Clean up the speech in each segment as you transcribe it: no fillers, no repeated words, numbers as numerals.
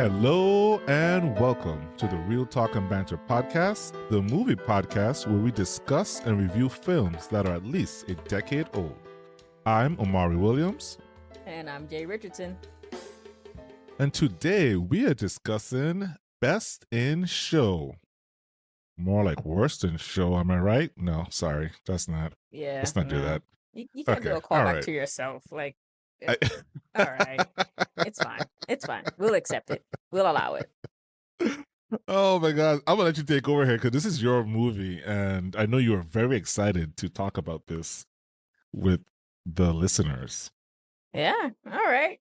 Hello and welcome to the Real Talk and Banter podcast, the movie podcast where we discuss and review films that are at least a decade old. I'm Omari Williams. And I'm Jay Richardson. And today we are discussing Best in Show. More like worst in show, am I right? No, sorry, that's not. Yeah. Let's not do that. You can't do a callback to yourself. Like, all right. It's fine. It's fine. We'll accept it. We'll allow it. Oh my God. I'm going to let you take over here because this is your movie. And I know you are very excited to talk about this with the listeners. Yeah. All right.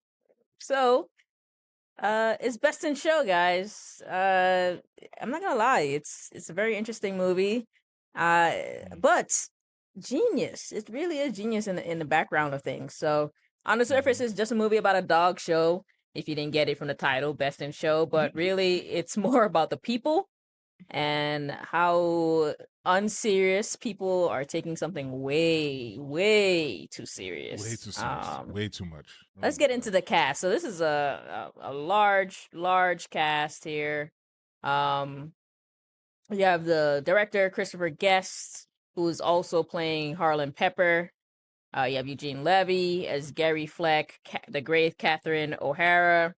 So, it's Best in Show, guys. I'm not gonna lie, it's a very interesting movie. But genius. It really is genius in the background of things. So on the surface, it's just a movie about a dog show. If you didn't get it from the title, Best in Show, but really, it's more about the people and how unserious people are taking something way too serious. Way too serious. Way too much. Let's get into the cast. So this is a large cast here. You have the director, Christopher Guest, who is also playing Harlan Pepper. You have Eugene Levy as Gary Fleck, the great Catherine O'Hara,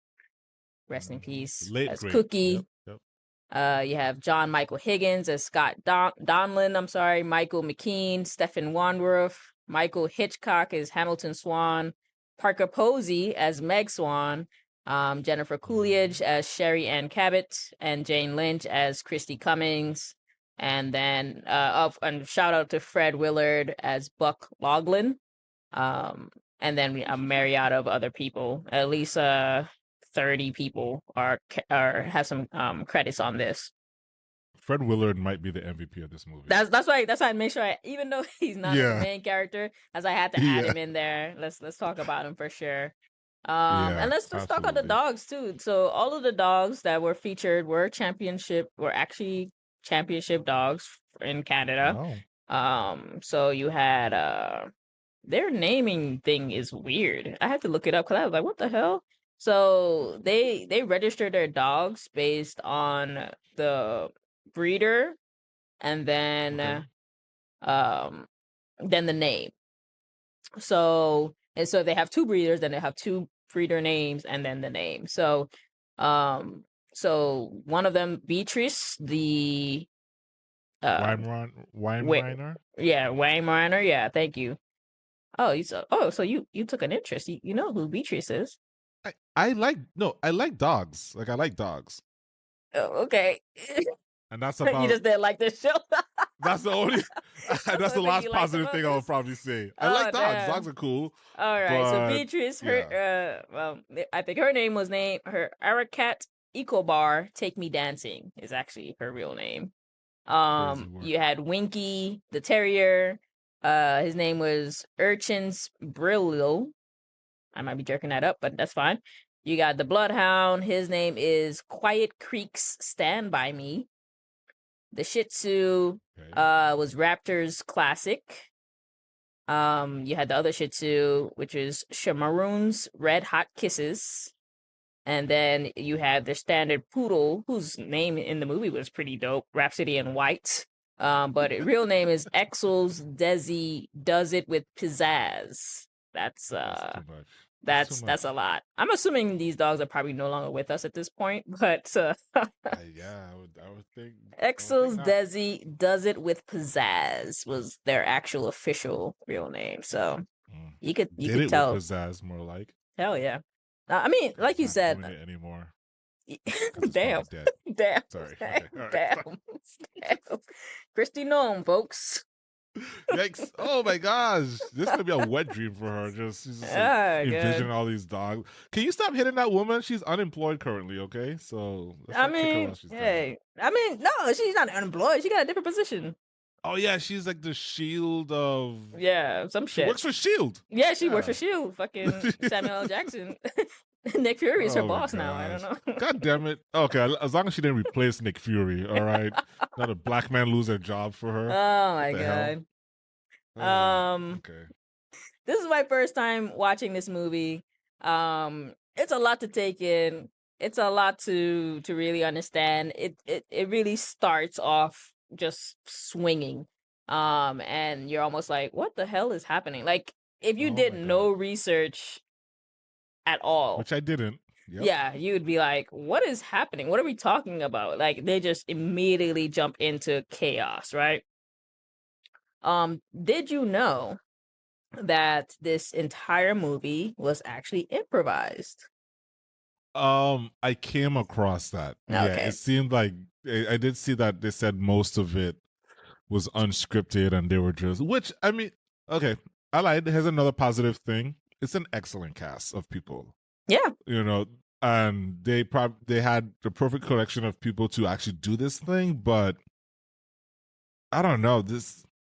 rest in peace, as Cookie. Yep. You have John Michael Higgins as Scott Donlin. Michael McKean, Stephen Wandorf, Michael Hitchcock as Hamilton Swan, Parker Posey as Meg Swan, Jennifer Coolidge as Sherry Ann Cabot, and Jane Lynch as Christy Cummings. And then and shout out to Fred Willard as Buck Loughlin. And then a myriad of other people. At least 30 people have some credits on this. Fred Willard might be the MVP of this movie. That's why I make sure, even though he's not the main character, as I had to add him in there. Let's talk about him for sure. And let's talk about the dogs too. So all of the dogs that were featured were actually championship dogs in Canada. Wow. So you had their naming thing is weird. I had to look it up because I was like, what the hell? So they registered their dogs based on the breeder and then the name. So they have two breeders, then they have two breeder names, and then the name. So one of them, Beatrice, the Weimaraner? Yeah, Weimaraner. Yeah, thank you. So you took an interest. You know who Beatrice is. I like dogs. Like, I like dogs. Oh, okay. And that's about... You just didn't like this show. That's the only... that's the last positive thing I will probably say. I like dogs. Damn. Dogs are cool. All right. So Beatrice, I think her name was her Arakat Ecobar Take Me Dancing is actually her real name. You had Winky, the terrier. His name was Urchins Brillo. I might be jerking that up, but that's fine. You got the Bloodhound. His name is Quiet Creek's Stand By Me. The Shih Tzu was Raptor's Classic. You had the other Shih Tzu, which is Shamaroon's Red Hot Kisses. And then you had the standard poodle, whose name in the movie was pretty dope, Rhapsody in White. But his real name is Exel's Desi Does It With Pizzazz. That's a lot. I'm assuming these dogs are probably no longer with us at this point, but yeah, I would think Exel's Desi Does It With Pizzazz was their actual official real name. So you could tell with pizzazz, more like. Hell yeah. I mean, like you said, doing it anymore. Damn. Sorry. Damn. Christy Nome, folks. Yikes. Oh my gosh. This is gonna be a wet dream for her. She's just envisioning all these dogs. Can you stop hitting that woman? She's unemployed currently, okay? So no, she's not unemployed. She got a different position. Oh yeah, she's like the Shield of some shit. She works for Shield. Yeah, she works for Shield. Fucking Samuel L. Jackson. Nick Fury is her boss now. I don't know. God damn it. Okay, as long as she didn't replace Nick Fury, all right? Not a black man lose their job for her. Oh my God. Okay. This is my first time watching this movie. It's a lot to take in. it's a lot to really understand. It really starts off just swinging, and you're almost like, what the hell is happening? Like, if you Oh did my God. no research at all, Which I didn't. Yep. yeah, you would be like, what is happening? What are we talking about? Like, they just immediately jump into chaos, right? Did you know that this entire movie was actually improvised? I came across that. Yeah, Okay. it seemed like I did see that they said most of it was unscripted and they were just, which I mean, okay, I lied. Here's another positive thing. It's an excellent cast of people, Yeah. you know, and they had the perfect collection of people to actually do this thing, but I don't know.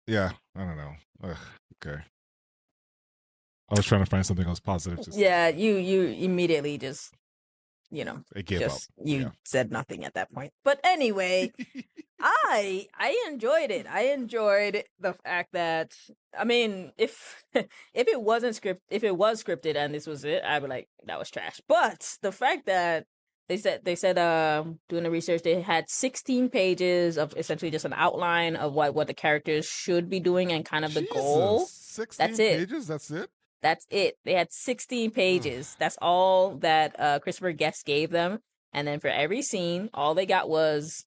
Yeah, I don't know. Ugh, okay. I was trying to find something else positive to say. Yeah, you immediately just, I gave up. you said nothing at that point. But anyway, I enjoyed it. I enjoyed the fact that, I mean, if if it was scripted and this was it, I'd be like, that was trash. But the fact that they said doing the research, they had 16 pages of essentially just an outline of what the characters should be doing and kind of the goal. 16 That's it. pages? That's it? That's it. They had 16 pages. That's all that Christopher Guest gave them. And then for every scene, all they got was,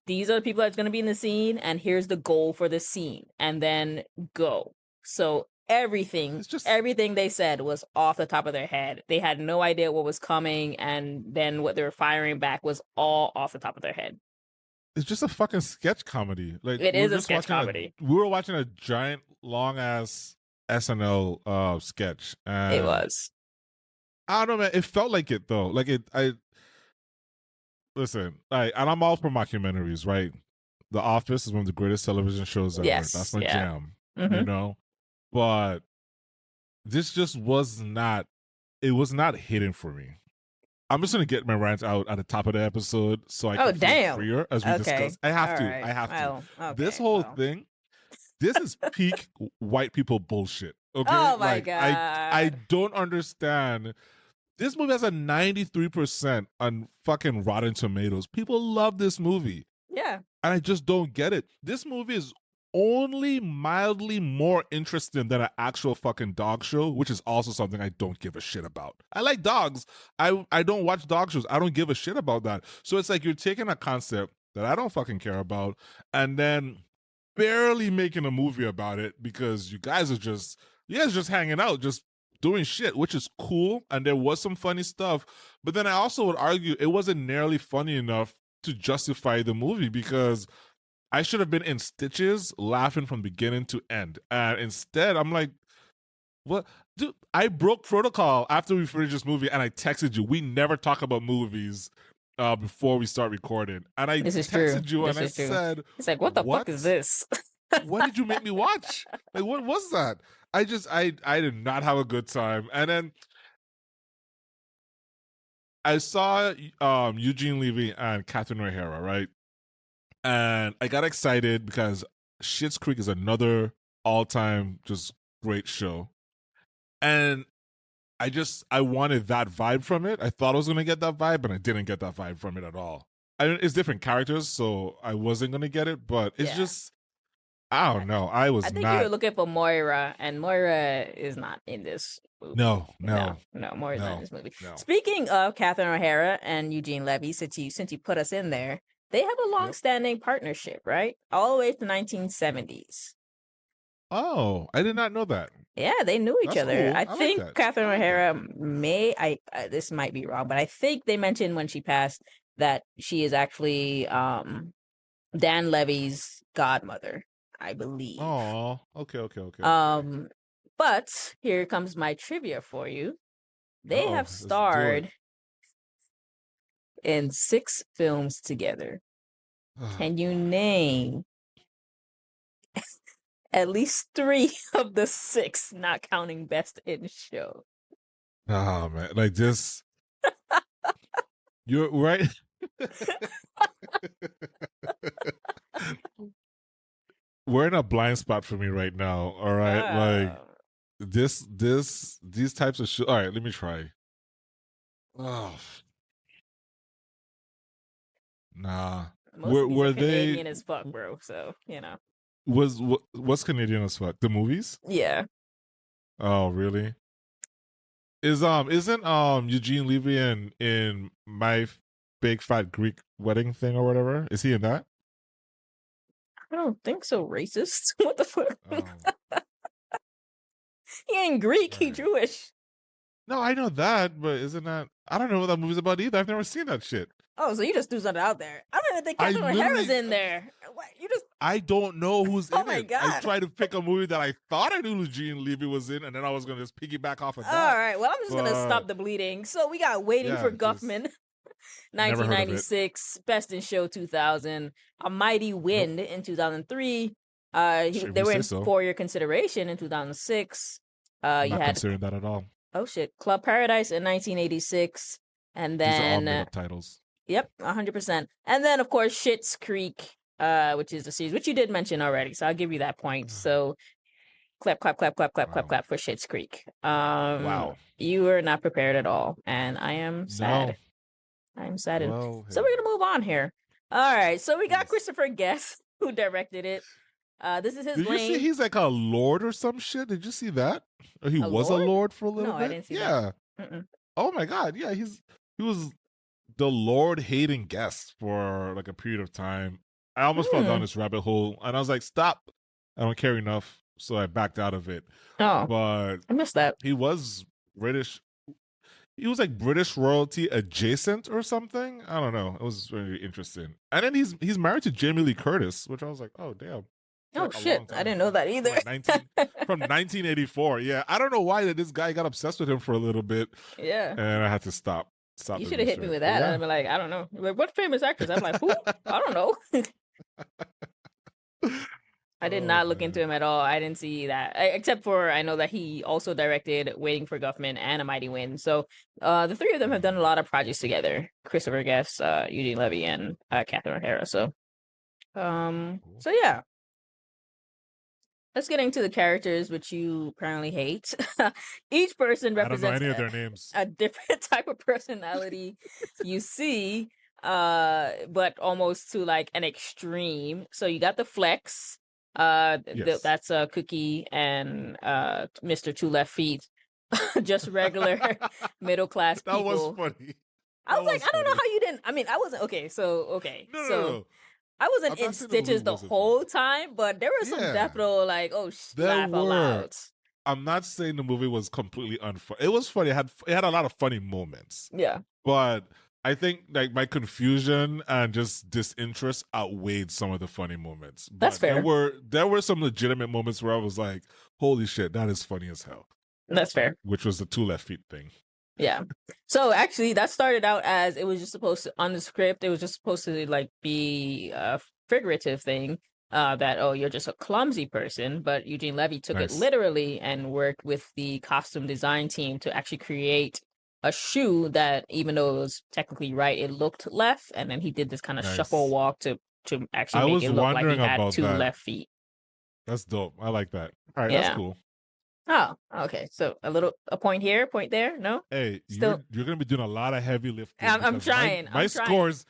these are the people that's going to be in the scene, and here's the goal for the scene, and then go. So everything they said was off the top of their head. They had no idea what was coming, and then what they were firing back was all off the top of their head. It's just a fucking sketch comedy. Like, it is a sketch comedy. We were watching a giant, long ass SNL sketch. And it was. I don't know, man. It felt like it though. Like listen, and I'm all for mockumentaries, right? The Office is one of the greatest television shows ever. Yes, That's my jam. Mm-hmm. You know? But this just was not, it was not hitting for me. I'm just gonna get my rant out at the top of the episode so I can feel freer as we discuss. I have to. I have to. Okay, this whole thing, this is peak white people bullshit. Okay. Oh my God. I don't understand. This movie has a 93% on fucking Rotten Tomatoes. People love this movie. Yeah. And I just don't get it. This movie is only mildly more interesting than an actual fucking dog show, which is also something I don't give a shit about. I like dogs. I don't watch dog shows. I don't give a shit about that. So it's like you're taking a concept that I don't fucking care about and then barely making a movie about it because you guys are just hanging out, just doing shit, which is cool. And there was some funny stuff. But then I also would argue it wasn't nearly funny enough to justify the movie because I should have been in stitches laughing from beginning to end. And instead, I'm like, what? Dude, I broke protocol after we finished this movie and I texted you. We never talk about movies before we start recording. And I texted you and I said, it's like, what the fuck is this? What did you make me watch? Like, what was that? I did not have a good time. And then I saw Eugene Levy and Catherine O'Hara, right? And I got excited because Schitt's Creek is another all-time just great show. And I wanted that vibe from it. I thought I was going to get that vibe, but I didn't get that vibe from it at all. I mean, it's different characters, so I wasn't going to get it, but it's just, I don't know. I think you were looking for Moira, and Moira is not in this movie. No, Moira's not in this movie. No. Speaking of Catherine O'Hara and Eugene Levy, since you put us in there, they have a long-standing partnership, right? All the way to the 1970s. Oh, I did not know that. Yeah, they knew each other. Cool. I think like Catherine O'Hara this might be wrong, but I think they mentioned when she passed that she is actually Dan Levy's godmother, I believe. Oh, okay. But here comes my trivia for you. They have starred in 6 films together. Can you name at least 3 of the 6, not counting Best in Show? Oh man, like this. You're right. We're in a blind spot for me right now. All right, like these types of shows. All right, let me try. Oh, Nah. Most of these Were are they Canadian as fuck, bro. So what's Canadian as fuck? The movies? yeah. Oh, really? Isn't Eugene Levy in My Big Fat Greek Wedding Thing or whatever? Is he in that? I don't think so. Racist. What the fuck? Oh, He ain't Greek. all He right. Jewish. No, I know that, but isn't that? I don't know what that movie's about either. I've never seen that shit. Oh, so you just threw something out there. I don't even think I Catherine O'Hara's literally, in there. What? You just. I don't know who's Oh in my it. I god. tried to pick a movie that I thought I knew Eugene Levy was in, and then I was gonna just piggyback off of All that. right. Well, I'm just gonna But stop the bleeding. So we got Waiting yeah, for Guffman, never heard of it. 1996, Best in Show 2000, A Mighty Nope. Wind in 2003. Sure, if They you were say in so. For Your Consideration in 2006. I'm You not had considering that at all. oh shit, Club Paradise in 1986, and These are all made then up titles. yep, 100%. And then of course Schitt's Creek, which is the series which you did mention already, so I'll give you that point. So clap, clap, clap, clap, clap, clap, Wow. clap for Schitt's Creek. Wow. You were not prepared at all, and I am sad. No. I'm saddened. Well, So hey. we're gonna move on here. All right, so we got Yes. Christopher Guest who directed it. This is his Did you see lane. he's like a lord or some shit? Did you see that? Or he A was lord? a lord for a little No, bit? I didn't see yeah. that. Mm-mm. Oh my god. Yeah, he was the lord hating guest for like a period of time. I almost fell down this rabbit hole and I was like, stop. I don't care enough. So I backed out of it. Oh, But I missed that. he was British. He was like British royalty adjacent or something. I don't know. It was very interesting. And then he's married to Jamie Lee Curtis, which I was like, oh damn. Oh Like, a shit, long I time. didn't know that either. From 1984. Yeah, I don't know why that this guy got obsessed with him for a little bit, Yeah, and I had to stop. you the should have hit me research. with But that. yeah. I'd be like, I don't know. Like, what famous actress? I'm like, who? I don't know. I did not look into him at all. I didn't see that, except for I know that he also directed Waiting for Guffman and A Mighty Wind. So the three of them have done a lot of projects together. Christopher Guest, Eugene Levy, and Catherine O'Hara. So yeah. Let's get into the characters, which you apparently hate. Each person I don't know represents any of their names. a different type of personality you see, but almost to like an extreme. So you got the flex, Yes. that's Cookie and Mr. Two Left Feet, just regular middle class That people. was funny. I was That like, was I don't know funny. how you didn't. I mean, I wasn't okay. So No. I wasn't I'm in not saying the movie stitches the wasn't whole funny. time, but there were some Yeah. definite like, There laugh out were. loud. I'm not saying the movie was completely unfunny. It was funny. It had a lot of funny moments. Yeah. But I think like my confusion and just disinterest outweighed some of the funny moments. But That's fair. There were some legitimate moments where I was like, "Holy shit, that is funny as hell." That's fair. Which was the Two Left Feet thing. Yeah. So actually, that started out as it was just supposed to on the script. It was just supposed to like be a figurative thing. That you're just a clumsy person, but Eugene Levy took it literally and worked with the costume design team to actually create a shoe that, even though it was technically right, it looked left, and then he did this kind of shuffle walk to actually make it look like he had two left feet. That's dope. I like that. All right, that's cool. Oh, okay. So a point here, point there. No. Hey, Still, you're gonna be doing a lot of heavy lifting. I'm trying. My score's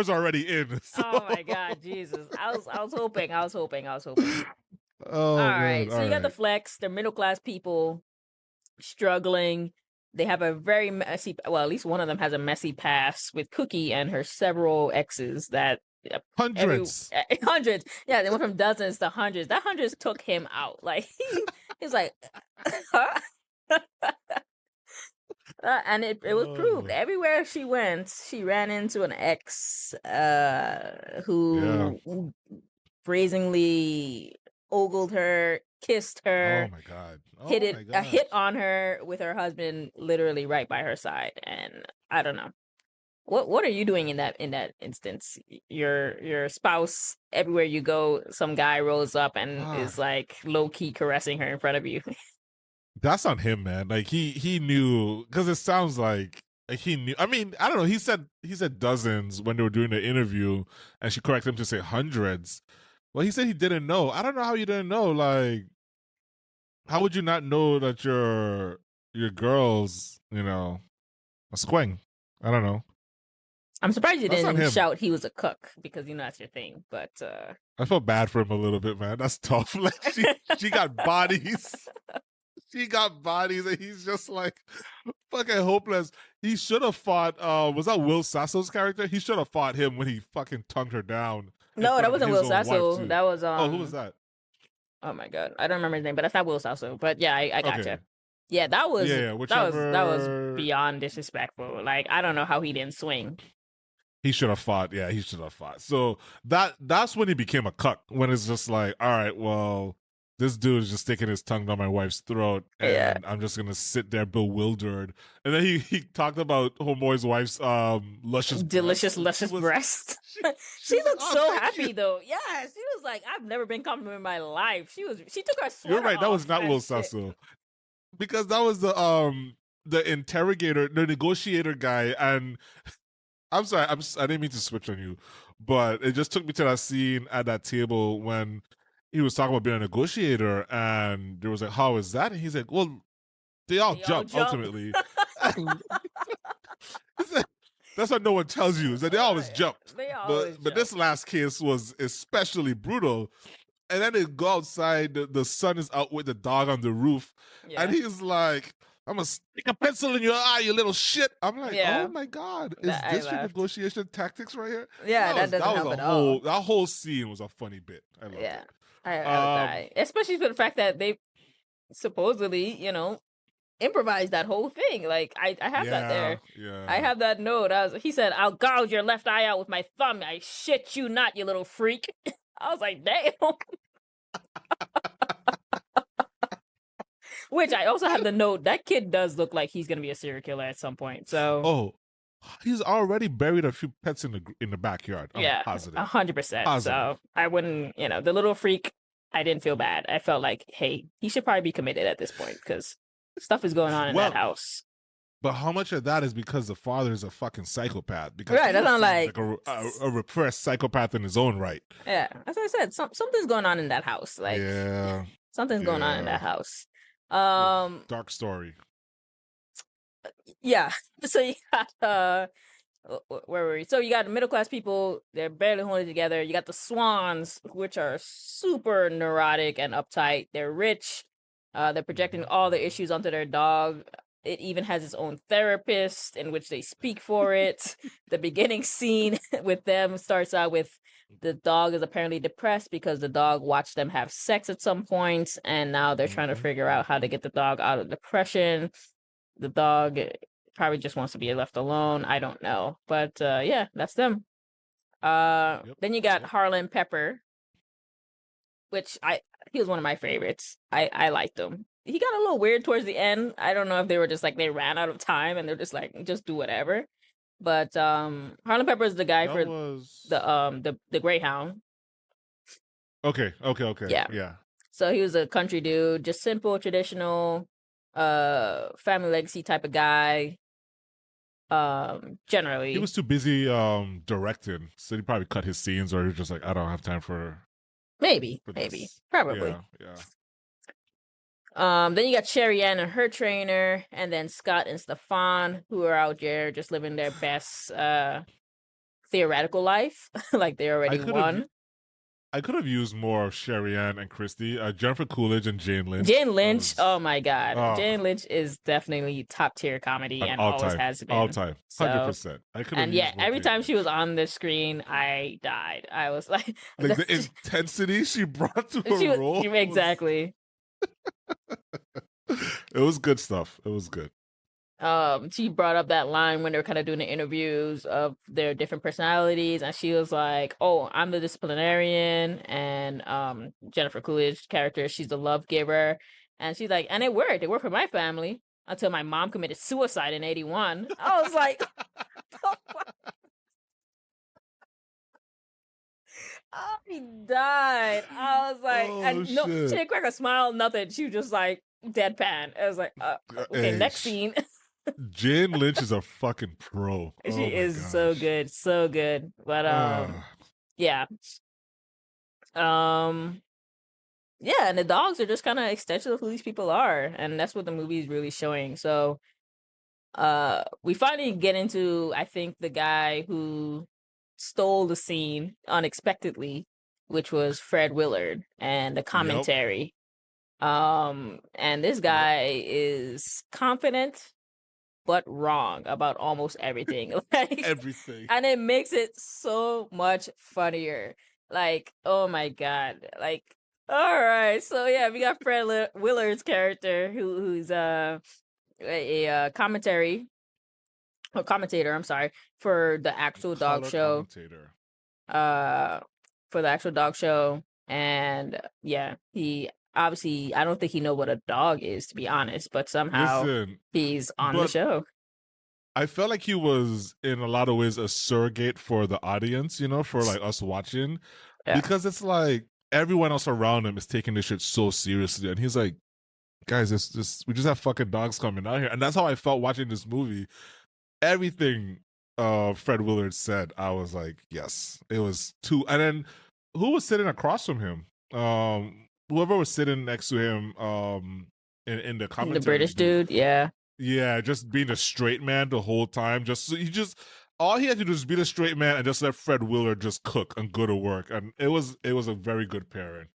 already in. So. Oh my god, Jesus! I was hoping. Oh, all man. right. So you got the flex. They're middle class people struggling. They have a very messy. Well, at least one of them has a messy past with Cookie and her several exes that. Hundreds. Hundreds. Yeah, they went from dozens to hundreds. That hundreds took him out. Like he's like, and it was proved everywhere she went. She ran into an ex who brazenly ogled her, kissed her. Oh my god! A hit on her with her husband literally right by her side, and I don't know. What are you doing in that instance? Your spouse, everywhere you go, some guy rolls up and is like low key caressing her in front of you. That's on him, man. Like he knew, because it sounds like he knew. I mean, I don't know. He said dozens when they were doing the interview, and she corrected him to say hundreds. Well, he said he didn't know. I don't know how you didn't know. Like, how would you not know that your girl's, a squang? I don't know. I'm surprised you That's not didn't him. shout he was a cook because that's your thing. But I felt bad for him a little bit, man. That's tough. Like she got bodies. She got bodies, and he's just like fucking hopeless. He should have fought. Was that Will Sasso's character? He should have fought him when he fucking tongued her down in no, front that of wasn't his Will own wife Sasso. too. That was Oh, who was that? Oh my god, I don't remember his name, but that's not Will Sasso. But yeah, I gotcha. Okay. Yeah, that was Yeah, that was whichever. beyond disrespectful. Like I don't know how he didn't swing. He should have fought. Yeah, he should have fought. So that's when he became a cuck. When it's just like, all right, well, this dude is just sticking his tongue down my wife's throat, Yeah. and I'm just gonna sit there bewildered. And then he talked about homeboy's wife's delicious, luscious breast. She like, looked "Oh, so thank happy you." though. Yeah, she was like, I've never been complimented in my life. She took her sweater You're right. That was off not and Will shit. Sasso, because that was the interrogator, the negotiator guy, and I'm sorry, I didn't mean to switch on you, but it just took me to that scene at that table when he was talking about being a negotiator, and there was like, "How is that?" And he's like, "Well, they all jump ultimately." That's what no one tells you, is that they always jump. But this last case was especially brutal. And then they go outside. The son is out with the dog on the roof, and he's like, "I'm gonna stick a pencil in your eye, you little shit." I'm like, "Oh my god, is this your negotiation tactics right here?" Yeah, that doesn't help at all. That whole scene was a funny bit. I loved it. I would die, especially for the fact that they supposedly, improvised that whole thing. Like I have that there. Yeah. I have that note. He said, "I'll gouge your left eye out with my thumb. I shit you not, you little freak." I was like, damn. Which I also have the note, that kid does look like he's gonna be a serial killer at some point. So he's already buried a few pets in the backyard. I'm positive. 100%. So I wouldn't, the little freak. I didn't feel bad. I felt like, hey, he should probably be committed at this point because stuff is going on in that house. But how much of that is because the father is a fucking psychopath? Because that's not like a repressed psychopath in his own right. Yeah, as I said, something's going on in that house. Like, something's going on in that house. Dark story. Yeah. So you got where were we? So you got middle class people, they're barely holding together. You got the Swans, which are super neurotic and uptight. They're rich. They're projecting all the issues onto their dog. It even has its own therapist in which they speak for it. The beginning scene with them starts out with the dog is apparently depressed because the dog watched them have sex at some point, and now they're trying to figure out how to get the dog out of depression. The dog probably just wants to be left alone. I don't know. But yeah, that's them. Then you got Harlan Pepper, which he was one of my favorites. I liked him. He got a little weird towards the end. I don't know if they were just like they ran out of time and they're just like, just do whatever. But Harlan Pepper is the guy for the Greyhound. Okay. Yeah. So he was a country dude, just simple, traditional, family legacy type of guy. Generally, he was too busy directing, so he probably cut his scenes, or he was just like, I don't have time for. Maybe, probably. Yeah. Then you got Sherry Ann and her trainer, and then Scott and Stefan, who are out there just living their best theoretical life, like they already won. I could have used more of Sherry Ann and Christy, Jennifer Coolidge and Jane Lynch. Oh my god, Jane Lynch is definitely top tier comedy and always has been. All time, 100%. Every time she was on the screen, I died. I was like the intensity she brought to her role. Exactly. It was good stuff. It was good. She brought up that line when they were kind of doing the interviews of their different personalities, and she was like, "Oh, I'm the disciplinarian," and Jennifer Coolidge character, she's the love giver, and she's like, and it worked. It worked for my family until my mom committed suicide in '81. I was like, I died. I was like, no, she didn't crack a smile, nothing. She was just like deadpan. I was like, okay, next scene. Jane Lynch is a fucking pro. She is so good, so good. But yeah. Yeah, and the dogs are just kind of extension of who these people are, and that's what the movie is really showing. So we finally get into, I think, the guy who stole the scene unexpectedly, which was Fred Willard and the Yep. commentary. And this Yep. guy is confident but wrong about almost everything. Like, Everything. and it makes it so much funnier. Like, oh my god. Like, all right. So yeah, we got Fred Willard's character who's a commentary or commentator, I'm sorry, for the actual dog Color show. commentator. For the actual dog show. And yeah, he obviously, I don't think he know what a dog is, to be honest, but somehow Listen, he's on the but show. I felt like he was in a lot of ways a surrogate for the audience, you know, for like us watching, Yeah. because it's like everyone else around him is taking this shit so seriously, and he's like, guys, we just have fucking dogs coming out here, and that's how I felt watching this movie. Everything Fred Willard said, I was like, yes, it was too. And then who was sitting across from him? Whoever was sitting next to him, in the commentary, The British dude, yeah. Yeah, just being a straight man the whole time. All he had to do is be the straight man and just let Fred Willard just cook and go to work. And it was a very good pairing.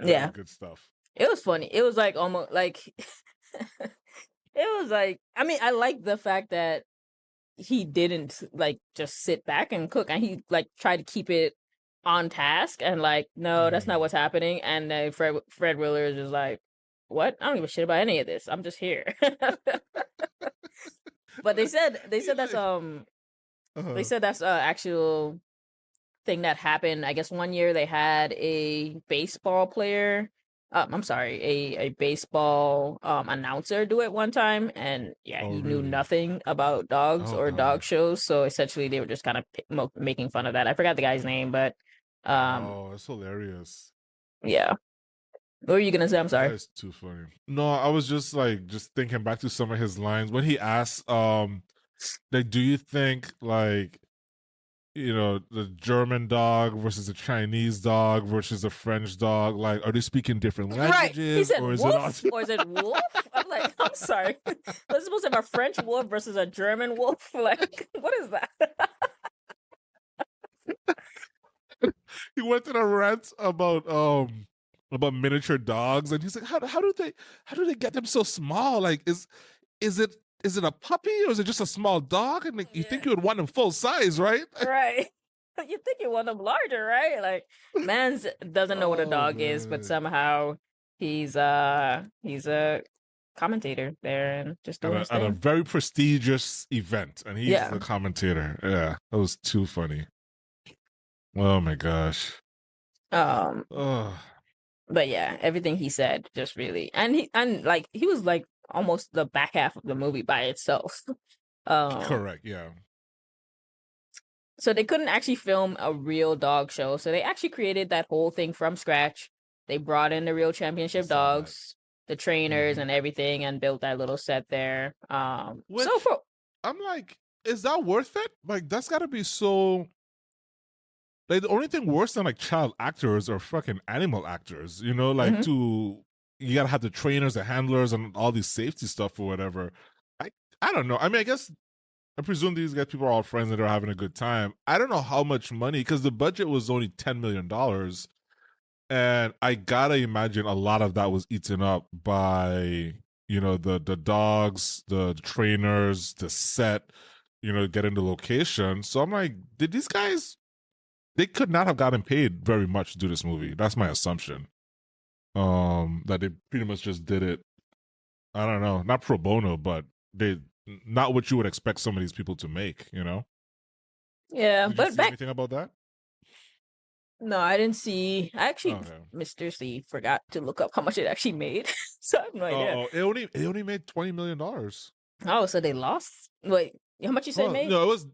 Yeah. Good stuff. It was funny. It was like almost like it was like, I mean, I like the fact that he didn't like just sit back and cook, and he like tried to keep it on task and like, no, that's not what's happening. And then Fred Willard is just like, what? I don't give a shit about any of this. I'm just here. But they said that's they said that's actual thing that happened. I guess one year they had a baseball player. I'm sorry, a baseball announcer do it one time, and yeah, he knew nothing about dogs or dog shows. So essentially, they were just kind of making fun of that. I forgot the guy's name, but it's hilarious. Yeah. What were you gonna say? I'm sorry. That's too funny. No, I was just thinking back to some of his lines when he asked, like, do you think like, you know, the German dog versus the Chinese dog versus the French dog, like, are they speaking different languages? Right. He said or is wolf, it or is it wolf? I'm like, I'm sorry. We're supposed to have a French wolf versus a German wolf. Like, what is that? He went in a rant about miniature dogs, and he's like, how do they get them so small? Like, is it a puppy or is it just a small dog? And like, you think you would want them full size, right? Right. You think you want them larger, right? Like, Mans doesn't know what a dog is, but somehow he's a commentator there and just doing his thing. At a very prestigious event, and he's the commentator. Yeah, that was too funny. Oh my gosh. But yeah, everything he said just really, and he was like almost the back half of the movie by itself. Correct. Yeah. So they couldn't actually film a real dog show, so they actually created that whole thing from scratch. They brought in the real championship dogs, the trainers, and everything, and built that little set there. I'm like, is that worth it? Like, that's got to be so. Like, the only thing worse than like child actors are fucking animal actors, you know, like you gotta have the trainers, the handlers, and all these safety stuff or whatever. I don't know. I mean, I presume these guys, people are all friends and they're having a good time. I don't know how much money, because the budget was only $10 million. And I gotta imagine a lot of that was eaten up by, you know, the dogs, the trainers, the set, you know, getting the location. So I'm like, did these guys, they could not have gotten paid very much to do this movie. That's my assumption. That they pretty much just did it, I don't know, not pro bono, but not what you would expect some of these people to make, you know? Yeah, Did but you see anything about that? No, I didn't see. I actually, Mr. C forgot to look up how much it actually made, so I have no idea. It only made $20 million. Oh, so they lost? Wait, how much you say it made? No, it was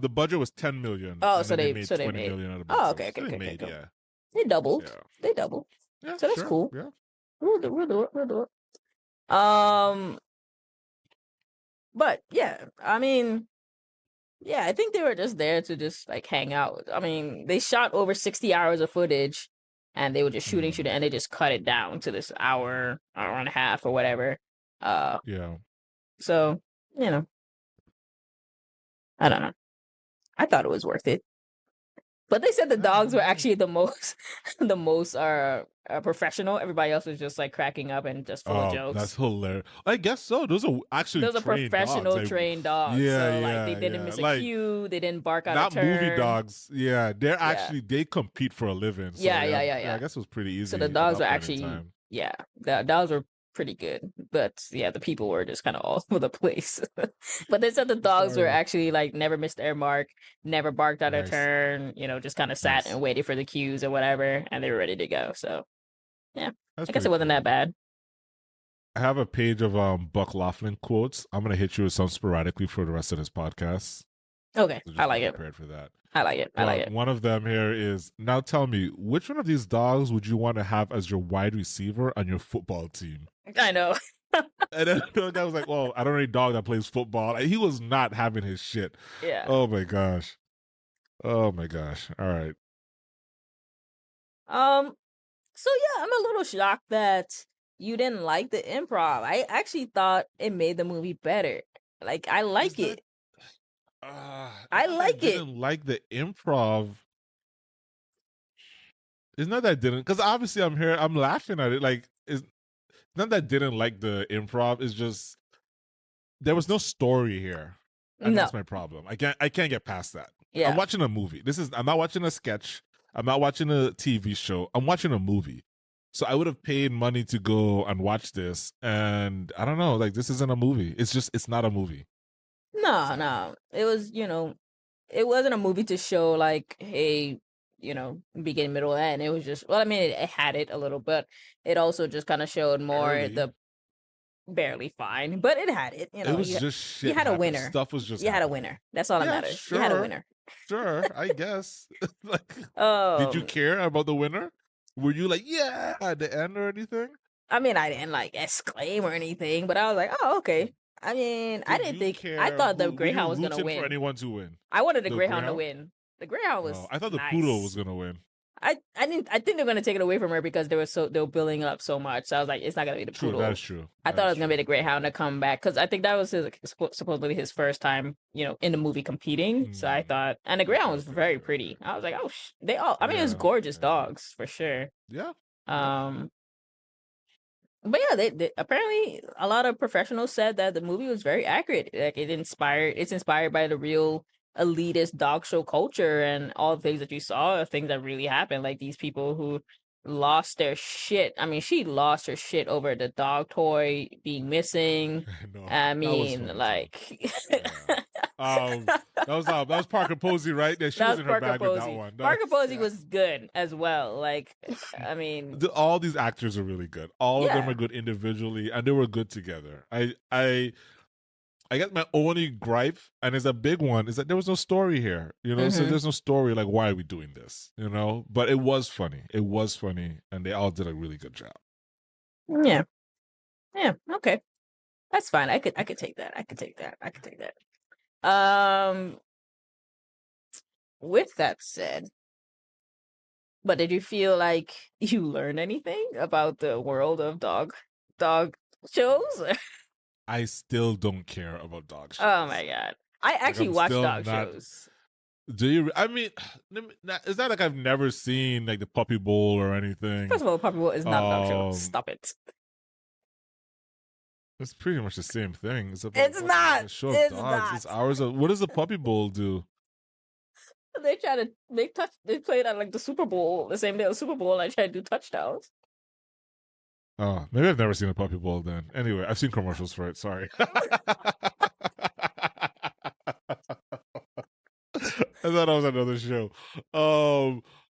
the budget was $10 million. Oh, so they made $20 million out of it. Oh, okay. Yeah. They doubled. Yeah. They doubled. Yeah, so that's cool. Yeah. We'll do it. But yeah, I mean, yeah, I think they were just there to just like hang out. I mean, they shot over 60 hours of footage, and they were just shooting, and they just cut it down to this hour and a half or whatever. Yeah. So you know, I don't know. I thought it was worth it. But they said the dogs were actually the most, the most professional. Everybody else was just like cracking up and just full of jokes. That's hilarious. I guess so. Those are actually those are trained professional dogs. trained dogs. Yeah, so like yeah, they didn't yeah. miss a Like, cue. They didn't bark out not a turn. movie dogs. Yeah, they're actually they compete for a living. So Yeah. I guess it was pretty easy. So the dogs were actually the dogs were pretty good. But yeah, the people were just kind of all over the place. But they said the dogs were actually like never missed their mark, never barked out a turn, you know, just kind of sat and waited for the cues or whatever, and they were ready to go. So yeah, I guess it wasn't that bad. I have a page of Buck Laughlin quotes. I'm gonna hit you with some sporadically for the rest of this podcast. Okay, So I like it. Prepared for that. I like it. I like it. One of them here is, now tell me, which one of these dogs would you want to have as your wide receiver on your football team? I know. And then the guy was like, well, I don't know any dog that plays football. He was not having his shit. Yeah. Oh my gosh. All right. So yeah, I'm a little shocked that you didn't like the improv. I actually thought it made the movie better. Like I like it. I like it. Didn't like the improv. It's not that I didn't, because obviously I'm laughing at it. Like, it's not that I didn't like the improv. It's just there was no story here, and that's my problem. I can't get past that. Yeah. I'm watching a movie. I'm not watching a sketch. I'm not watching a TV show. I'm watching a movie. So I would have paid money to go and watch this, and I don't know. Like, this isn't a movie. It's not a movie. No. It was, it wasn't a movie to show like, hey, beginning, middle, end. It was just, well, I mean, it had it a little, but it also just kind of showed more the barely fine, but it had it. It was just shit. You had a winner. Stuff was just. You had a winner. That's all that matters. Sure. You had a winner. Sure, I guess. Like, did you care about the winner? Were you like, yeah, at the end or anything? I mean, I didn't like exclaim or anything, but I was like, oh, okay. I mean, I didn't think. I thought the Greyhound was gonna win. For anyone to win. I wanted the Greyhound to win. The Greyhound was. I thought the Poodle was gonna win. I think they're gonna take it away from her because they were building up so much. So I was like, it's not gonna be the Poodle. That's true. I thought it was gonna be the Greyhound to come back because I think that was supposedly his first time, in the movie competing. So I thought, and the Greyhound was very pretty. I was like, oh, they all. I mean, it was gorgeous dogs for sure. Yeah. But yeah, they apparently a lot of professionals said that the movie was very accurate. Like it's inspired by the real elitist dog show culture and all the things that you saw, things that really happened. Like these people who lost their shit. I mean, she lost her shit over the dog toy being missing. I mean, like. That was Parker Posey, right? That she was in her bag with that one. Parker Posey was good as well. Like, I mean, all these actors are really good. All of them are good individually, and they were good together. I guess my only gripe, and it's a big one, is that there was no story here. So there's no story. Like, why are we doing this? But it was funny. It was funny, and they all did a really good job. Yeah. Okay, that's fine. I could take that. With that said, but did you feel like you learned anything about the world of dog shows? I still don't care about dog shows. Oh my god. I actually watch dog shows. Do you? I mean, it's not like I've never seen like the Puppy Bowl or anything. First of all, Puppy Bowl is not a dog show. Stop it. It's pretty much the same thing. It's not. It's hours of. What does the Puppy Bowl do? They try to make They played at like the Super Bowl the same day of the Super Bowl, and I try to do touchdowns. Oh, maybe I've never seen a Puppy Bowl then. Anyway, I've seen commercials for it. Sorry. I thought it was another show.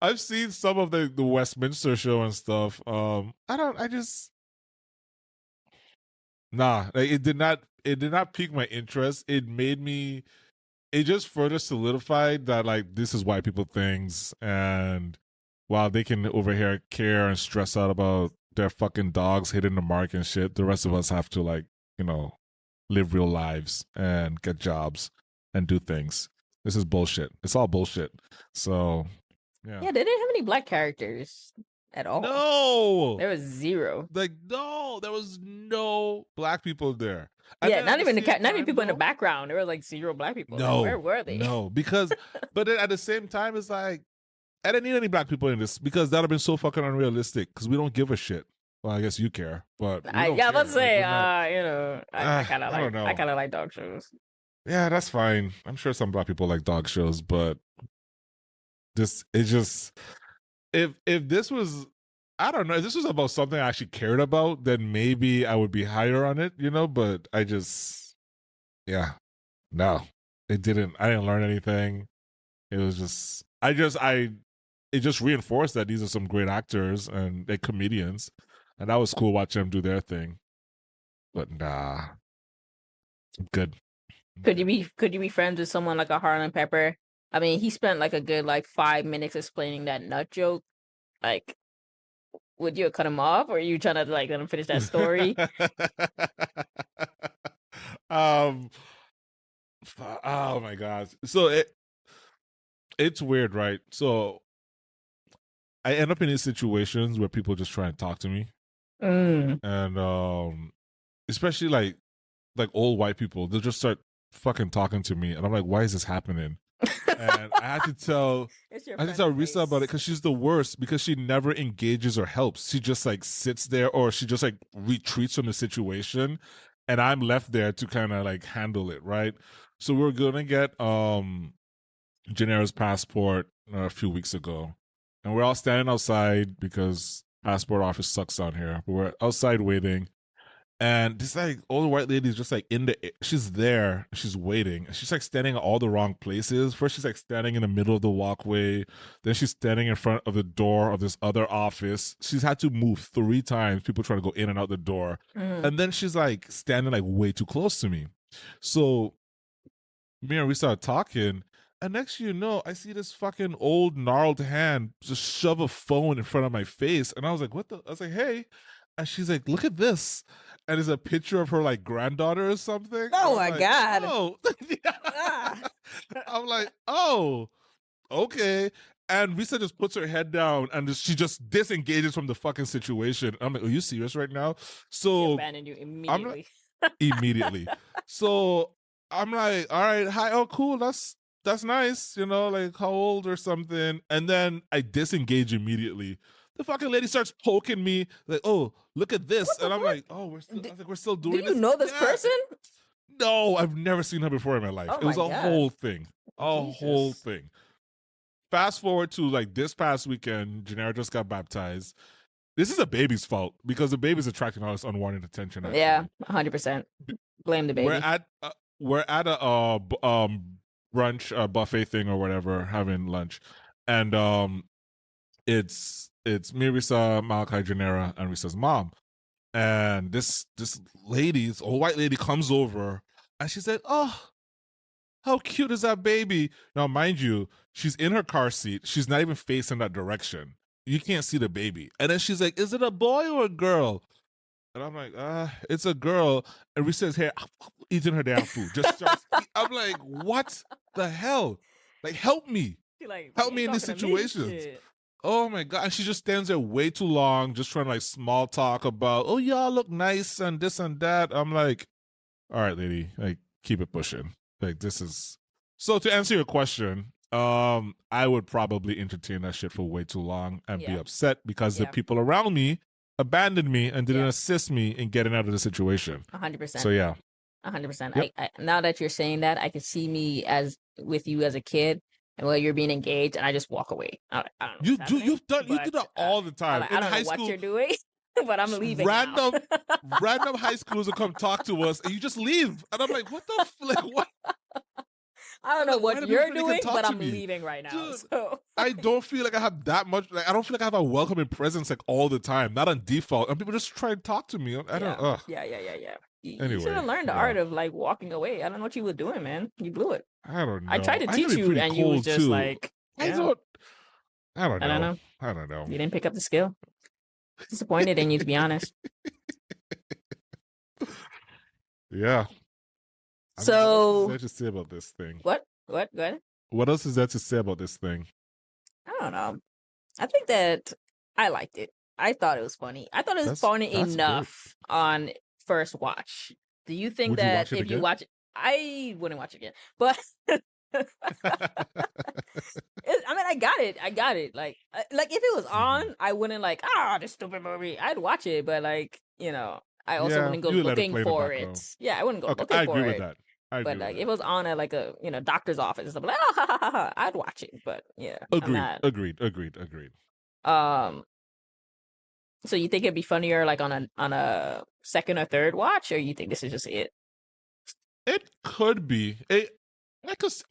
I've seen some of the Westminster show and stuff. It did not pique my interest. It just further solidified that like this is why people things, and while they can over here care and stress out about their fucking dogs hitting the mark and shit, the rest of us have to like, live real lives and get jobs and do things. This is bullshit. It's all bullshit. So yeah, they didn't have any black characters. at all. No, There was zero. like no, there was no black people there. Yeah, not even not even people in the background. There were like zero black people. No, like, where were they? No, because but then at the same time, it's like I didn't need any black people in this because that'd have been so fucking unrealistic. Because we don't give a shit. Well, I guess you care, but let's say, I kind of like, I kind of like dog shows. Yeah, that's fine. I'm sure some black people like dog shows, but it's just if this was, I don't know, if this was about something I actually cared about, then maybe I would be higher on it, But I just, no, it didn't. I didn't learn anything. It was just, it just reinforced that these are some great actors and they're comedians. And that was cool watching them do their thing. But nah, I'm good. Could you be friends with someone like a Harlan Pepper? I mean, he spent like a good 5 minutes explaining that nut joke. Like, would you have cut him off, or are you trying to let him finish that story? Oh my gosh. So it's weird, right? So I end up in these situations where people just try and talk to me. And especially like old white people, they'll just start fucking talking to me, and I'm like, why is this happening? And I had to tell Risa about it because she's the worst, because she never engages or helps. She just sits there, or she just retreats from the situation, and I'm left there to kind of handle it, right? So we were gonna get Janera's passport a few weeks ago, and we're all standing outside because passport office sucks down here. But we're outside waiting, and this old white lady is just she's there, she's waiting. She's standing at all the wrong places. First she's standing in the middle of the walkway, then she's standing in front of the door of this other office. She's had to move 3 times, people trying to go in and out the door. And then she's standing way too close to me. So me and we started talking, and next thing you know, I see this fucking old gnarled hand just shove a phone in front of my face, and I was like, what the? I was like, hey. And she's like, look at this. And it's a picture of her granddaughter or something. Oh my God. Oh. I'm like, oh, okay. And Risa just puts her head down and she just disengages from the fucking situation. I'm like, are you serious right now? So she abandoned you immediately. Immediately. So I'm like, all right, hi, oh cool, that's nice, how old or something. And then I disengage immediately. The fucking lady starts poking me, oh, look at this. And I'm like, oh, we're still doing this? Do you know this person? No, I've never seen her before in my life. Oh it was a whole thing. Jesus. Whole thing. Fast forward to this past weekend, Janera just got baptized. This is a baby's fault because the baby's attracting all this unwanted attention. Actually. Yeah, 100%. Blame the baby. We're at a brunch buffet thing or whatever, having lunch. And it's me, Risa, Malachi, Janera, and Risa's mom. And this lady, this old white lady, comes over and she said, oh, how cute is that baby? Now, mind you, she's in her car seat. She's not even facing that direction. You can't see the baby. And then she's like, is it a boy or a girl? And I'm like, it's a girl. And Risa's here eating her damn food. Just starts I'm like, what the hell? Help me. Help me in these situations. Oh my God. And she just stands there way too long, just trying to small talk about, oh, y'all look nice and this and that. I'm like, all right, lady, keep it pushing. This is. So to answer your question, I would probably entertain that shit for way too long and be upset because the people around me abandoned me and didn't assist me in getting out of the situation. 100%. So yeah. 100%. Yep. I now that you're saying that, I can see me with you as a kid. And while you're being engaged, and I just walk away. I don't know. You do that all the time. I don't know what you're doing, but I'm leaving. Random high schoolers will come talk to us, and you just leave. And I'm like, what the what? I don't know what you're doing, but I'm leaving right now. Dude, so I don't feel like I have that much. I don't feel like I have a welcoming presence all the time, not on default. And people just try and talk to me. I don't. Yeah. Anyway, you should have learned the art of walking away. I don't know what you were doing, man. You blew it. I don't know. I tried to teach you, and you was just I don't know. You didn't pick up the skill. Disappointed in you, to be honest. Yeah. So, what is there to say about this thing? What? Go ahead. What else is there to say about this thing? I don't know. I think that I liked it. I thought it was funny. I thought it was funny That's enough on first watch. Do you think Would you that watch it if you again? watch it, I wouldn't watch it again. But I mean, I got it. Like if it was on, I wouldn't like this stupid movie. I'd watch it, but like I also Yeah, wouldn't go you would let it looking play in the for it. background. Yeah, I wouldn't go Okay, looking I agree for with it. that. I agree But with like if that. it was on at like a doctor's office and stuff, like I'd watch it. But yeah, I'm Agreed. not. Agreed. Um, so you think it'd be funnier like on a second or third watch, or you think this is just it? It could be.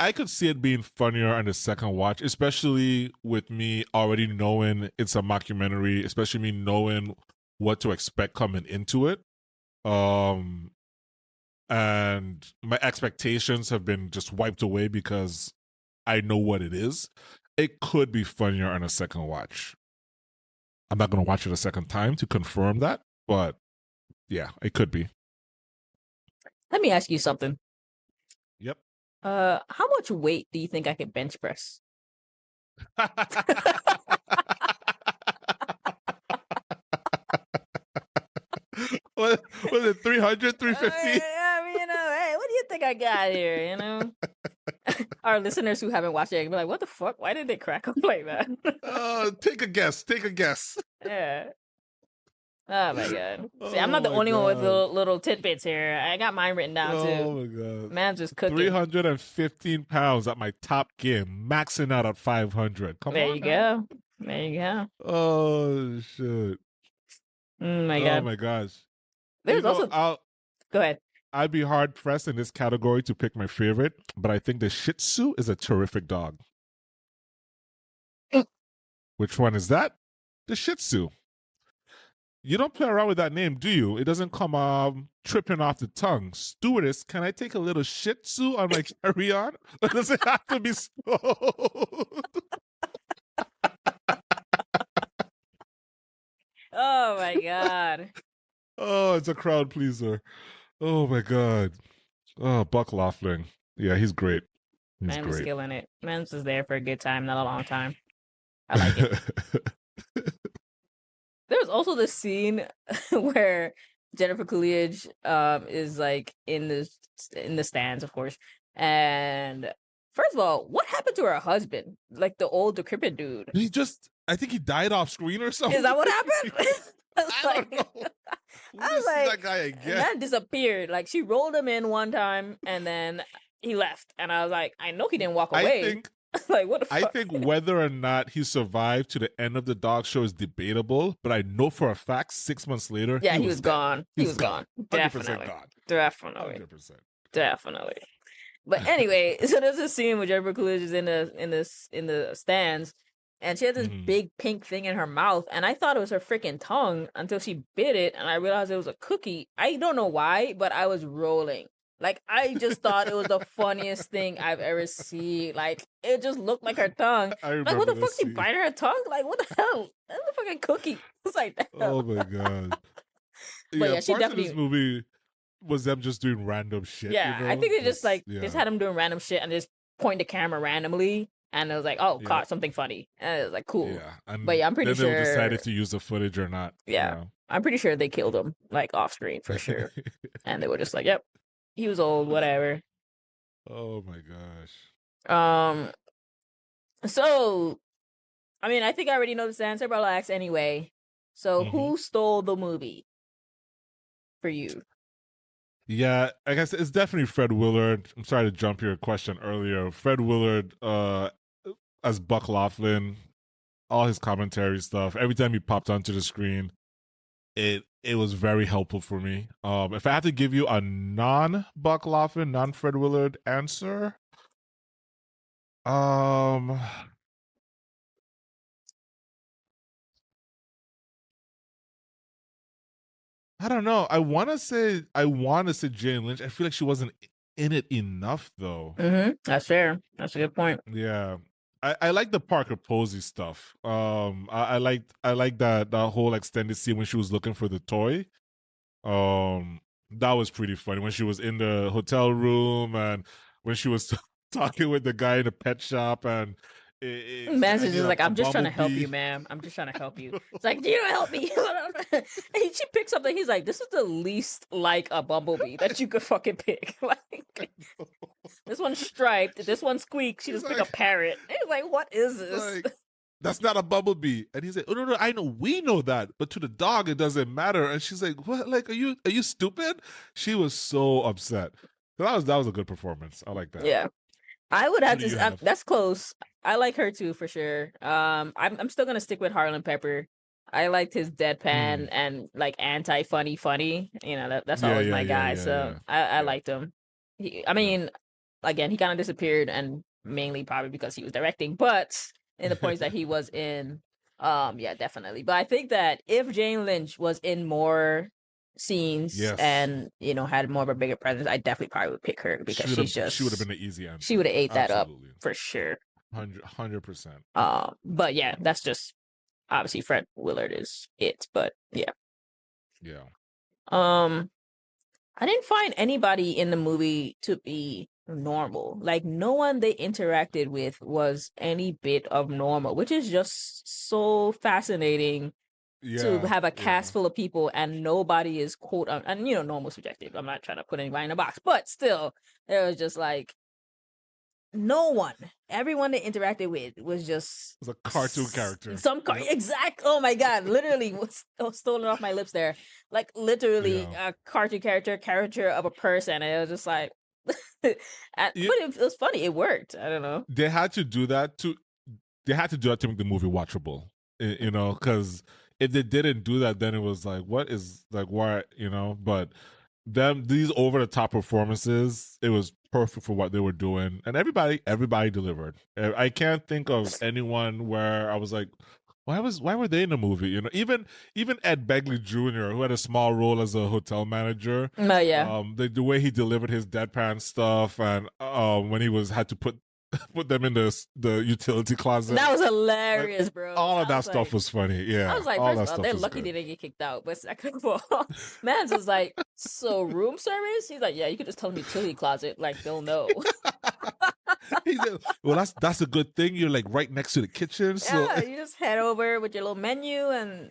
I could see it being funnier on the second watch, especially with me already knowing it's a mockumentary, especially me knowing what to expect coming into it. And my expectations have been just wiped away because I know what it is. It could be funnier on a second watch. I'm not going to watch it a second time to confirm that, but yeah, it could be. Let me ask you something. Yep. How much weight do you think I could bench press? What was it, 300, 350? I mean, hey, what do you think I got here? Our listeners who haven't watched it be like, "What the fuck? Why did they crack up like that?" Take a guess. Yeah. Oh my god. See, I'm Oh not the my only one with God. little tidbits here. I got mine written down too. Oh my God. Man's just cooking. 315 pounds at my top game, maxing out at 500. Come there on you now. go. There you go. Oh shit. Oh my Oh god. my gosh. There's also. Go ahead. I'd be hard pressed in this category to pick my favorite, but I think the Shih Tzu is a terrific dog. Which one is that? The Shih Tzu. You don't play around with that name, do you? It doesn't come tripping off the tongue. Stewardess, can I take a little Shih Tzu on my carry-on? Or does it have to be smooth? Oh my god. Oh, it's a crowd pleaser. Oh my God. Oh, Buck Laughlin. Yeah, he's great. Man was great. killing it. Man's just there for a good time, not a long time. I like it. There's also this scene where Jennifer Coolidge is like in the stands, of course. And first of all, what happened to her husband? Like the old decrepit dude. I think he died off screen or something. Is that what happened? I don't know. I was like, that guy again. Man disappeared. Like she rolled him in one time and then he left. And I was like, I know he didn't walk away. Like what the fuck? I think whether or not he survived to the end of the dog show is debatable, but I know for a fact 6 months later, he was gone. He was gone. 100% gone. Definitely. 100%. Definitely. But anyway, so there's a scene where Jennifer Coolidge is in the stands, and she has this big pink thing in her mouth, and I thought it was her freaking tongue until she bit it, and I realized it was a cookie. I don't know why, but I was rolling. Like I just thought it was the funniest thing I've ever seen. Like it just looked like her tongue. Like what the fuck? She bite her tongue? Like what the hell? That's a fucking cookie. It's like that. Oh my god. But yeah, she parts definitely. Of this movie was them just doing random shit. Yeah, I think they just just had them doing random shit and just point the camera randomly, and it was like, oh, caught something funny, and it was like cool. Yeah, but yeah, I'm pretty sure they decided to use the footage or not. Yeah, I'm pretty sure they killed him like off screen for sure, and they were just like, yep. He was old, whatever. Oh my gosh. So, I mean, I think I already know this answer, but I'll ask anyway. So, who stole the movie for you? Yeah, I guess it's definitely Fred Willard. I'm sorry to jump your question earlier. Fred Willard, as Buck Laughlin, all his commentary stuff. Every time he popped onto the screen, it was very helpful for me. If I had to give you a non-Buck Laughlin, non-Fred Willard answer, I don't know. I want to say Jane Lynch. I feel like she wasn't in it enough though. That's fair. That's a good point. Yeah. I like the Parker Posey stuff. I like that whole extended scene when she was looking for the toy. That was pretty funny when she was in the hotel room and when she was talking with the guy in the pet shop, and Man's I is need just like, a I'm just trying to help bumblebee. you, ma'am. I'm just trying to help you. It's like, you don't help me. And she picks something. He's like, this is the least like a bumblebee that you could fucking pick. Like, this one's striped. This one squeaks. She He's just pick a like, parrot. He's like, what is this? like, that's not a bumblebee. And he's like, oh no, I know, we know that, but to the dog it doesn't matter. And she's like, what? Like, are you stupid? She was so upset. That was a good performance. I like that. Yeah, I would have Who do you to. have? That's close. I like her too for sure. I'm still gonna stick with Harlan Pepper. I liked his deadpan and like funny. You know, that's always my guy. So I liked him. I mean, again, he kind of disappeared, and mainly probably because he was directing, but in the points that he was in, yeah, definitely. But I think that if Jane Lynch was in more scenes and had more of a bigger presence, I definitely probably would pick her because she would have been an easy answer. She would have ate that up for sure. 100%. But yeah, that's just obviously Fred Willard is it, but yeah. I didn't find anybody in the movie to be normal. Like, no one they interacted with was any bit of normal, which is just so fascinating to have a cast full of people and nobody is quote and normal subjective. I'm not trying to put anybody in a box, but still, there was just like no one. Everyone they interacted with was just a cartoon character. Exact. Oh my god! Literally was stolen off my lips there. Like literally a cartoon caricature of a person. And it was just like, but it was funny. It worked. I don't know. They had to do that to make the movie watchable. Because if they didn't do that, then it was like, what is like why? But these over the top performances, it was perfect for what they were doing, and everybody delivered. I can't think of anyone where I was like, why were they in the movie? Even Ed Begley Jr., who had a small role as a hotel manager. The way he delivered his deadpan stuff, and when he had to put them in the utility closet. That was hilarious, bro. All of that stuff was funny. Yeah. I was like, first of all, they're lucky they didn't get kicked out. But second of all, Mans was like, so room service? He's like, yeah, you could just tell them utility closet. Like, they'll know. He said, well, that's a good thing. You're like right next to the kitchen. So yeah, you just head over with your little menu and,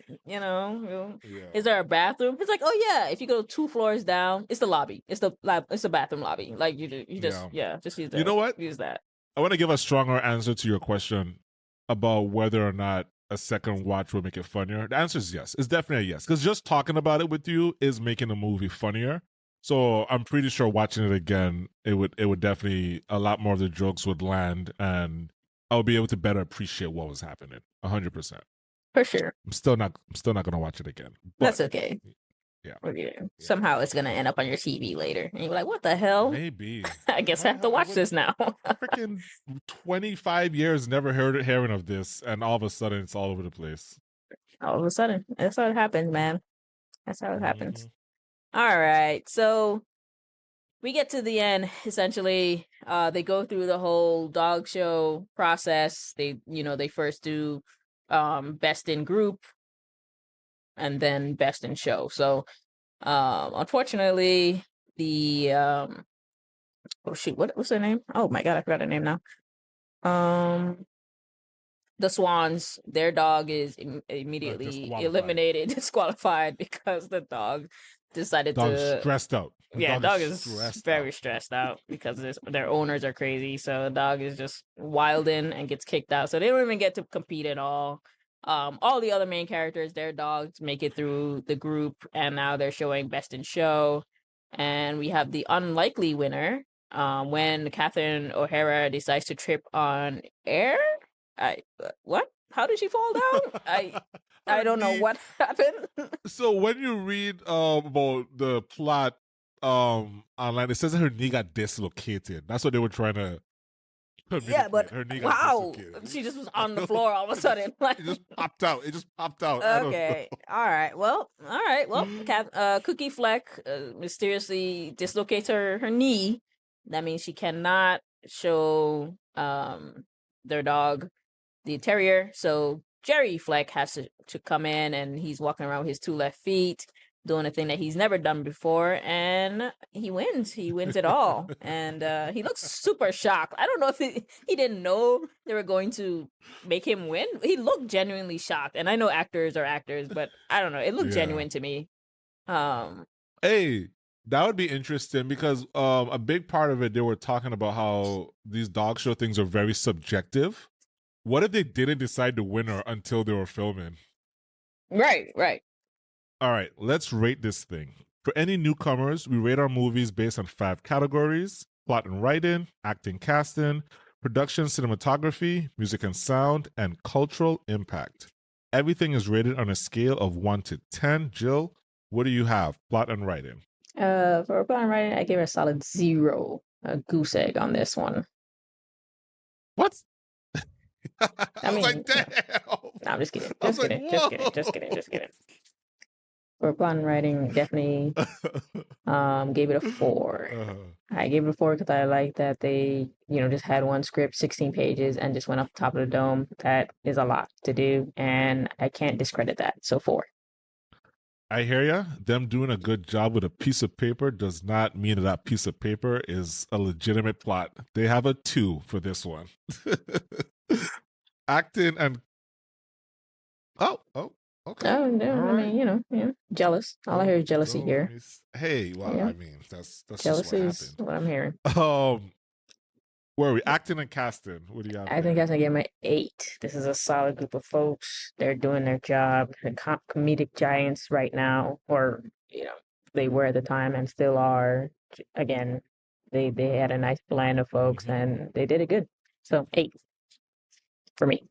is there a bathroom? He's like, oh, yeah, if you go 2 floors down, it's the lobby. It's the bathroom lobby. Like, you just use that. You know what? Use that. I want to give a stronger answer to your question about whether or not a second watch will make it funnier. The answer is yes. It's definitely a yes. Because just talking about it with you is making the movie funnier. So I'm pretty sure watching it again, it would definitely, a lot more of the jokes would land, and I'll be able to better appreciate what was happening. 100%. For sure. I'm still not gonna watch it again. But, that's okay. Yeah. Somehow it's gonna end up on your TV later, and you're like, "What the hell?" Maybe. I guess I have to watch this now. Freaking 25 years never hearing of this, and all of a sudden it's all over the place. All of a sudden, that's how it happens, man. That's how it happens. All right, so we get to the end. Essentially, they go through the whole dog show process. They first do best in group, and then best in show. So unfortunately the oh shoot, what's their name? Oh my god, I forgot their name now. The Swans, their dog is immediately eliminated, disqualified, because the dog decided to stressed out. Dog is very stressed out because their owners are crazy. So the dog is just wilding and gets kicked out. So they don't even get to compete at all. All the other main characters, their dogs make it through the group, and now they're showing best in show. And we have the unlikely winner when Catherine O'Hara decides to trip on air. What? How did she fall down? I don't know what happened. So when you read about the plot online, it says that her knee got dislocated. That's what they were trying to. Yeah, but wow, she just was on the floor all of a sudden. Like, it just popped out. Okay, all right. Well, Cookie Fleck mysteriously dislocates her knee. That means she cannot show their dog, the terrier. So Jerry Fleck has to come in, and he's walking around with his 2 left feet. doing a thing that he's never done before, and he wins. He wins it all, and he looks super shocked. I don't know if he didn't know they were going to make him win. He looked genuinely shocked, and I know actors are actors, but I don't know. It looked genuine to me. Hey, that would be interesting because a big part of it, they were talking about how these dog show things are very subjective. What if they didn't decide the winner until they were filming? Right. All right, let's rate this thing. For any newcomers, we rate our movies based on 5 categories: plot and writing, acting, casting, production, cinematography, music and sound, and cultural impact. Everything is rated on a scale of 1 to 10. Jill, what do you have? Plot and writing. For plot and writing, I gave it a solid 0. A goose egg on this one. What? I was like, damn. No, I'm just kidding. Just kidding. For plot and writing, definitely gave it a 4. I gave it a 4 because I like that they, just had one script, 16 pages, and just went up top of the dome. That is a lot to do, and I can't discredit that. So 4. I hear ya. Them doing a good job with a piece of paper does not mean that piece of paper is a legitimate plot. They have a 2 for this one. Acting and okay. Oh, no, right. I mean, jealous. All I hear is jealousy here. Hey, well, yeah. I mean, that's jealousy just what happened. Is what I'm hearing. Where are we? Acting and casting. What do you have? I think I gave them an 8. This is a solid group of folks. They're doing their job. The comedic giants right now, or they were at the time and still are. Again, they had a nice blend of folks, and they did it good. So 8 for me.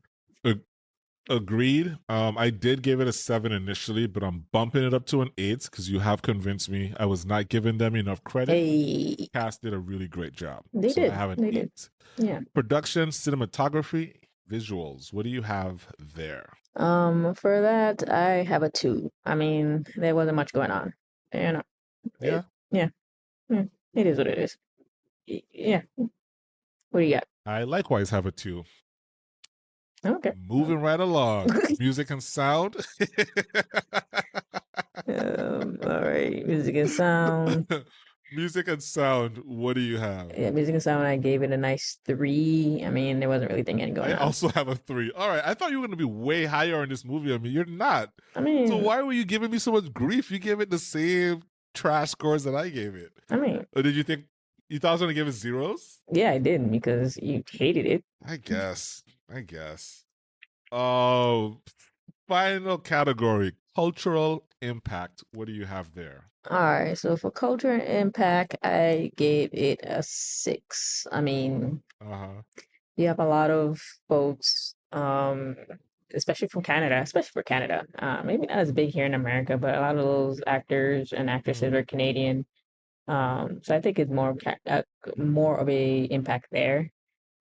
Agreed. I did give it a 7 initially, but I'm bumping it up to an 8 because you have convinced me. I was not giving them enough credit. Hey. Cast did a really great job. They did. I have an 8. Did. Yeah. Production, cinematography, visuals. What do you have there? For that, I have a 2. I mean, there wasn't much going on. Yeah. Yeah. It is what it is. Yeah. What do you got? I likewise have a 2. Okay. Moving right along. Music and sound. All right. Music and sound. Music and sound. What do you have? Yeah, music and sound. I gave it a nice 3. I mean, there wasn't really anything going on. I also have a 3. All right. I thought you were going to be way higher in this movie. I mean, you're not. I mean, so why were you giving me so much grief? You gave it the same trash scores that I gave it. I mean, or did you think you thought I was going to give it 0s? Yeah, I did because you hated it. I guess. Final category, cultural impact. What do you have there? All right, so for cultural impact, I gave it a 6. I mean, you have a lot of folks, especially for Canada, maybe not as big here in America, but a lot of those actors and actresses are Canadian. So I think it's more of a impact there.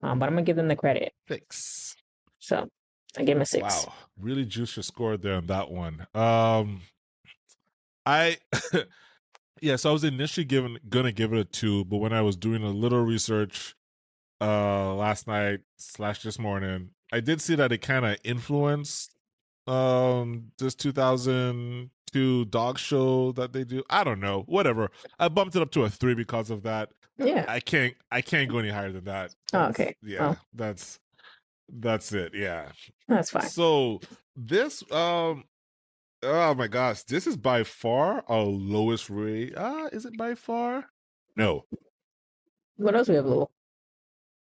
But I'm gonna give them the credit. Thanks. So I gave him a 6. Wow, really juiced your score there on that one. So I was initially gonna give it a 2, but when I was doing a little research last night / this morning, I did see that it kind of influenced this 2002 dog show that they do. I don't know, whatever. I bumped it up to a 3 because of that. Yeah, I can't go any higher than that. Okay. Yeah, that's it. Yeah, that's fine. So this oh my gosh, this is by far our lowest rate. Is it by far? No. What else we have low?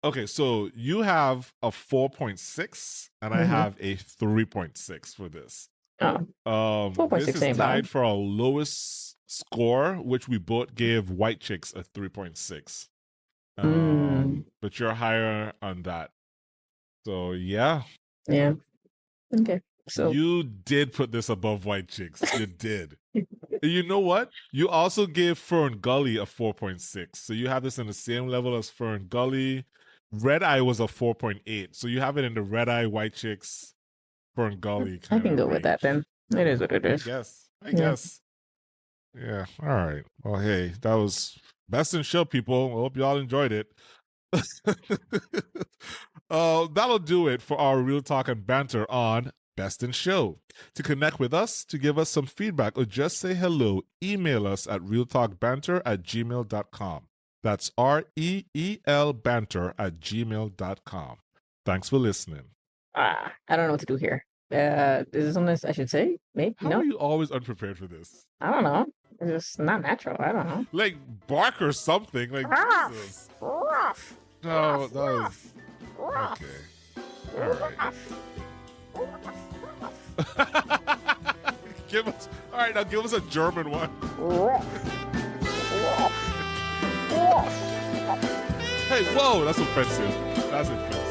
Okay, so you have a 4.6 and I have a 3.6 for this. 4.6 this is tied for our lowest score, which we both gave White Chicks a 3.6. But you're higher on that. So yeah. Okay. So you did put this above White Chicks. You did. You know what? You also gave Fern Gully a 4.6. So you have this in the same level as Fern Gully. Red Eye was a 4.8. So you have it in the Red Eye, White Chicks, Fern Gully kind I can go range. with that then. It is what it is. I guess. Yeah. All right. Well, hey, that was best in show, people. I hope you all enjoyed it. That'll do it for our Real Talk and Banter on Best in Show. To connect with us, to give us some feedback, or just say hello, email us at realtalkbanter@gmail.com. That's REEL banter@gmail.com. Thanks for listening. I don't know what to do here. Is this something I should say? Maybe How no. are you always unprepared for this? I don't know. It's just not natural. I don't know. Like bark or something. Like Jesus. No, that was okay. All right. All right, now give us a German one. Hey, whoa, that's offensive. That's offensive.